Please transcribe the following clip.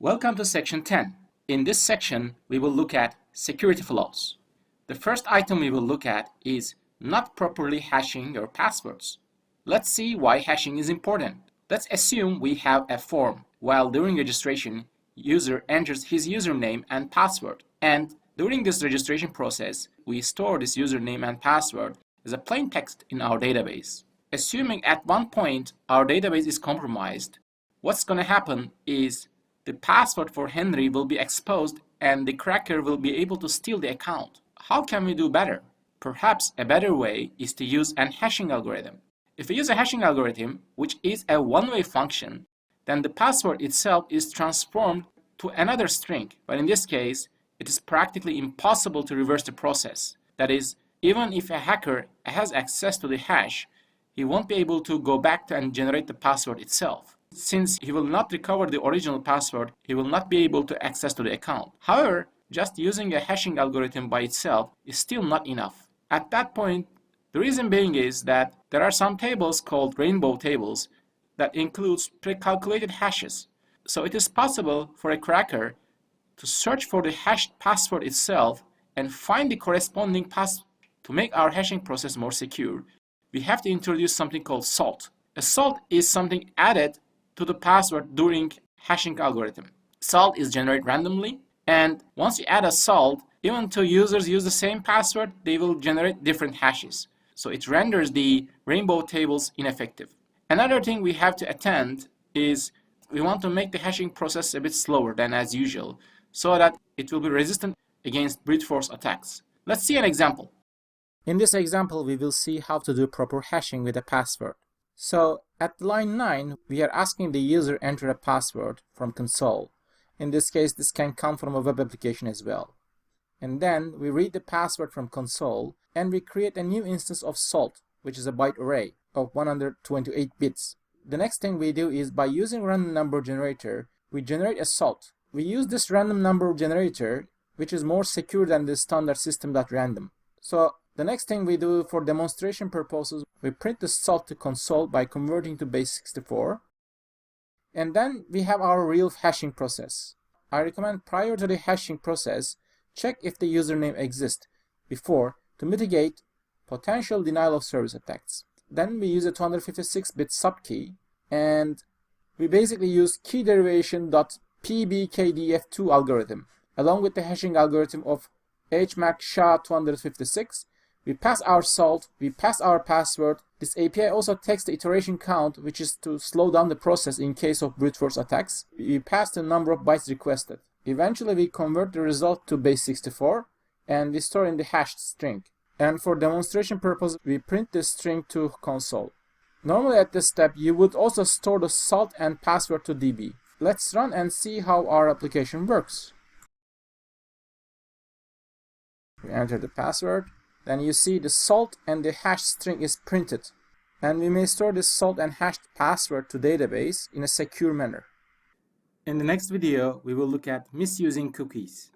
Welcome to section 10. In this section, we will look at security flaws. The first item we will look at is not properly hashing your passwords. Let's see why hashing is important. Let's assume we have a form. While during registration, user enters his username and password. And during this registration process, we store this username and password as a plain text in our database. Assuming at one point our database is compromised, what's going to happen is the password for Henry will be exposed and the cracker will be able to steal the account. How can we do better? Perhaps a better way is to use an hashing algorithm. If we use a hashing algorithm, which is a one-way function, then the password itself is transformed to another string. But in this case, it is practically impossible to reverse the process. That is, even if a hacker has access to the hash, he won't be able to go back and generate the password itself. Since he will not recover the original password, he will not be able to access to the account. However, just using a hashing algorithm by itself is still not enough. At that point, the reason being is that there are some tables called rainbow tables that includes pre-calculated hashes. So it is possible for a cracker to search for the hashed password itself and find the corresponding password. To make our hashing process more secure, we have to introduce something called salt. A salt is something added to the password during hashing algorithm. Salt is generated randomly, and once you add a salt, even two users use the same password, they will generate different hashes. So it renders the rainbow tables ineffective. Another thing we have to attend is we want to make the hashing process a bit slower than as usual so that it will be resistant against brute force attacks. Let's see an example. In this example, we will see how to do proper hashing with a password. So at line 9, we are asking the user enter a password from console. In this case, this can come from a web application as well. And then we read the password from console and we create a new instance of salt, which is a byte array of 128 bits. The next thing we do is by using random number generator, we generate a salt. We use this random number generator, which is more secure than the standard system.random. So the next thing we do for demonstration purposes, we print the salt to console by converting to base64. And then we have our real hashing process. I recommend prior to the hashing process, check if the username exists before to mitigate potential denial of service attacks. Then we use a 256-bit subkey and we basically use key derivation.pbkdf2 algorithm along with the hashing algorithm of HMAC SHA-256. We pass our salt, we pass our password. This API also takes the iteration count, which is to slow down the process in case of brute force attacks. We pass the number of bytes requested. Eventually, we convert the result to base64 and we store in the hashed string. And for demonstration purpose, we print this string to console. Normally at this step, you would also store the salt and password to DB. Let's run and see how our application works. We enter the password. Then you see the salt and the hash string is printed. And we may store this salt and hashed password to database in a secure manner. In the next video, we will look at misusing cookies.